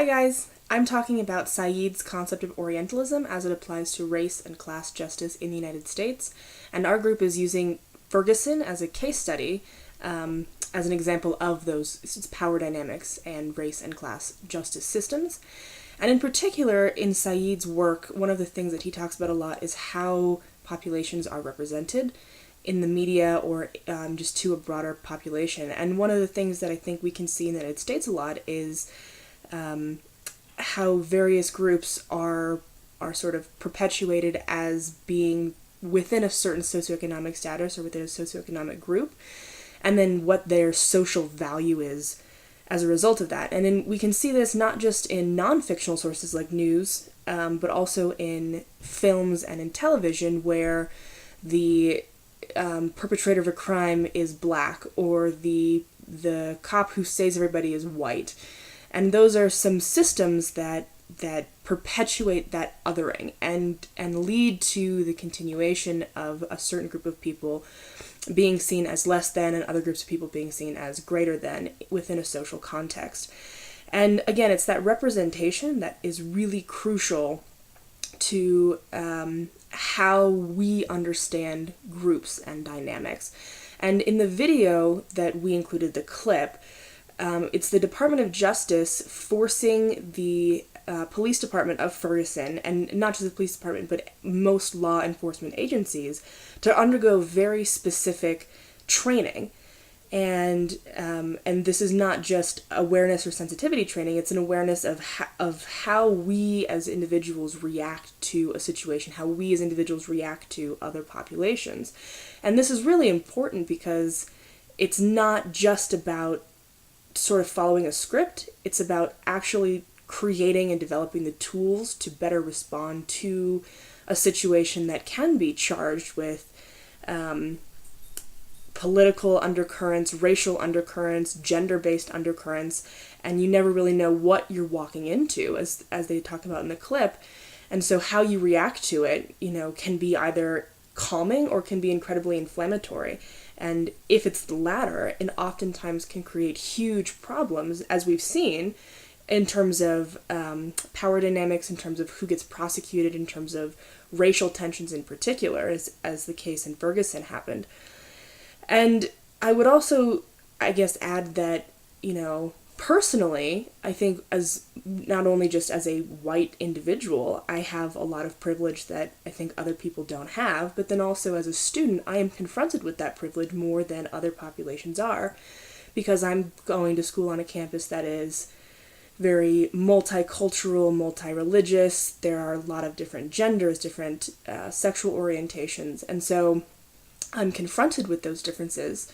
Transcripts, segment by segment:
Hi guys, I'm talking about Said's concept of Orientalism as it applies to race and class justice in the United States, and our group is using Ferguson as a case study as an example of those power dynamics and race and class justice systems. And in particular, in Said's work, one of the things that he talks about a lot is how populations are represented in the media or just to a broader population. And one of the things that I think we can see in the United States a lot is how various groups are sort of perpetuated as being within a certain socioeconomic status or within a socioeconomic group, and then what their social value is as a result of that. And then we can see this not just in non-fictional sources like news, but also in films and in television, where the perpetrator of a crime is black or the cop who saves everybody is white. And those are some systems that perpetuate that othering and lead to the continuation of a certain group of people being seen as less than and other groups of people being seen as greater than within a social context. And again, it's that representation that is really crucial to how we understand groups and dynamics. And in the video that we included, the clip, it's the Department of Justice forcing the police department of Ferguson, and not just the police department, but most law enforcement agencies, to undergo very specific training. And this is not just awareness or sensitivity training, it's an awareness of how we as individuals react to a situation, how we as individuals react to other populations. And this is really important because it's not just about sort of following a script, it's about actually creating and developing the tools to better respond to a situation that can be charged with political undercurrents, racial undercurrents, gender-based undercurrents, and you never really know what you're walking into, as they talk about in the clip. And so how you react to it, can be either calming or can be incredibly inflammatory. And if it's the latter, it oftentimes can create huge problems, as we've seen, in terms of power dynamics, in terms of who gets prosecuted, in terms of racial tensions in particular, as the case in Ferguson happened. And I would also, add that, personally, I think as not only just as a white individual, I have a lot of privilege that I think other people don't have, but then also as a student, I am confronted with that privilege more than other populations are, because I'm going to school on a campus that is very multicultural, multi-religious. There are a lot of different genders, different sexual orientations, and so I'm confronted with those differences.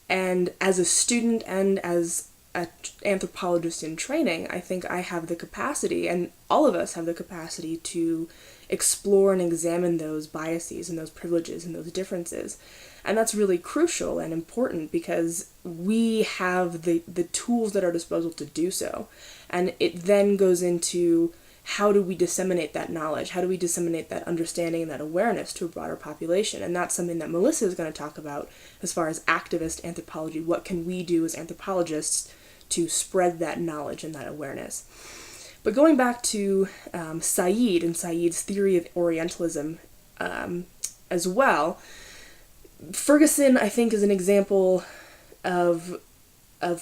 And as a student and as an anthropologist in training, I think I have the capacity, and all of us have the capacity, to explore and examine those biases and those privileges and those differences. And that's really crucial and important because we have the tools at our disposal to do so. And it then goes into, how do we disseminate that knowledge? How do we disseminate that understanding and that awareness to a broader population? And that's something that Melissa is going to talk about as far as activist anthropology. What can we do as anthropologists to spread that knowledge and that awareness? But going back to Said and Said's theory of Orientalism as well, Ferguson, I think, is an example of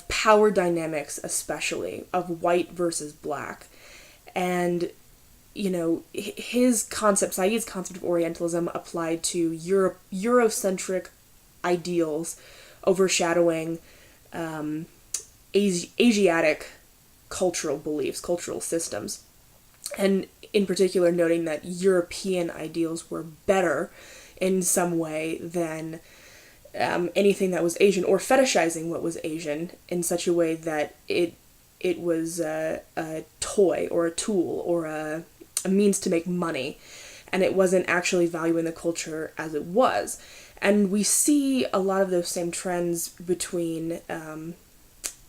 power dynamics, especially of white versus black. And, his concept, Said's concept of Orientalism, applied to Eurocentric ideals overshadowing Asiatic cultural beliefs, cultural systems. And in particular, noting that European ideals were better in some way than anything that was Asian, or fetishizing what was Asian in such a way that it was a toy or a tool or a means to make money, and it wasn't actually valuing the culture as it was. And we see a lot of those same trends between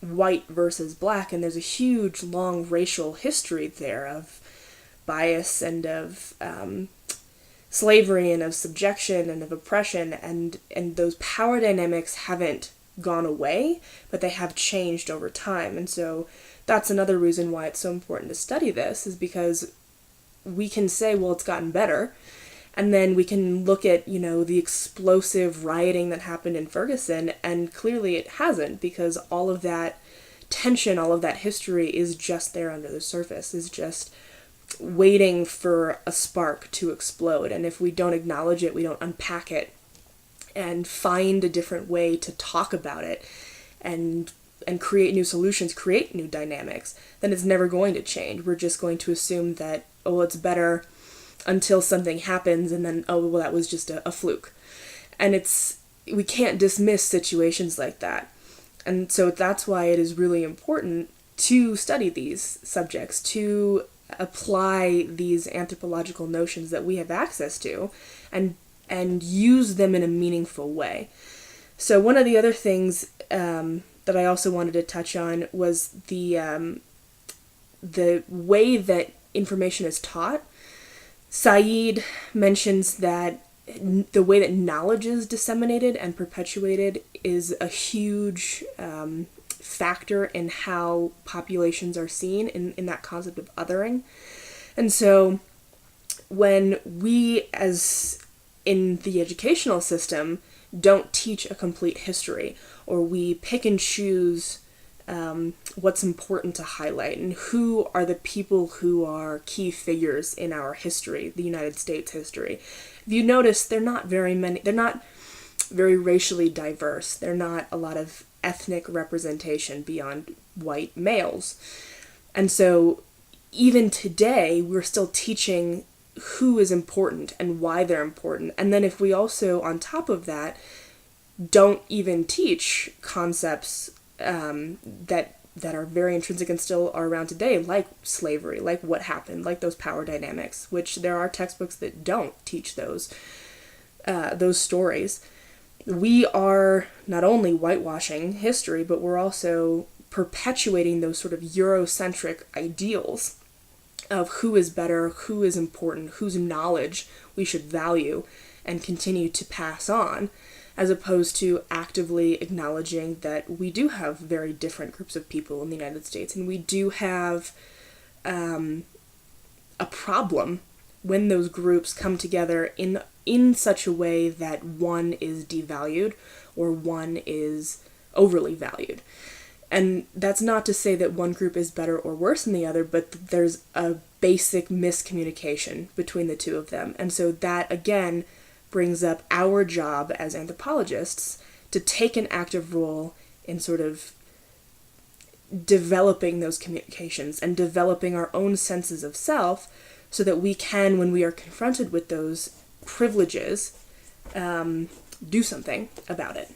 white versus black, and there's a huge, long racial history there of bias and of slavery and of subjection and of oppression, and those power dynamics haven't gone away, but they have changed over time. And so that's another reason why it's so important to study this, is because we can say, well, it's gotten better, and then we can look at, the explosive rioting that happened in Ferguson, and clearly it hasn't, because all of that tension, all of that history is just there under the surface, is just waiting for a spark to explode. And if we don't acknowledge it, we don't unpack it and find a different way to talk about it and create new solutions, create new dynamics, then it's never going to change. We're just going to assume that, oh, it's better until something happens, and then, oh, well, that was just a fluke. And we can't dismiss situations like that. And so that's why it is really important to study these subjects, to apply these anthropological notions that we have access to, and use them in a meaningful way. So one of the other things that I also wanted to touch on was the way that information is taught. Said mentions that the way that knowledge is disseminated and perpetuated is a huge factor in how populations are seen in that concept of othering. And so when we, as in the educational system, don't teach a complete history, or we pick and choose what's important to highlight, and who are the people who are key figures in our history, the United States history. If you notice, they're not very racially diverse. They're not a lot of ethnic representation beyond white males. And so even today, we're still teaching who is important and why they're important. And then if we also, on top of that, don't even teach concepts that are very intrinsic and still are around today, like slavery, like what happened, like those power dynamics, which there are textbooks that don't teach those stories. We are not only whitewashing history, but we're also perpetuating those sort of Eurocentric ideals of who is better, who is important, whose knowledge we should value and continue to pass on, as opposed to actively acknowledging that we do have very different groups of people in the United States, and we do have a problem when those groups come together in such a way that one is devalued or one is overly valued. And that's not to say that one group is better or worse than the other, but there's a basic miscommunication between the two of them. And so that, again, brings up our job as anthropologists to take an active role in sort of developing those communications and developing our own senses of self, so that we can, when we are confronted with those privileges, do something about it.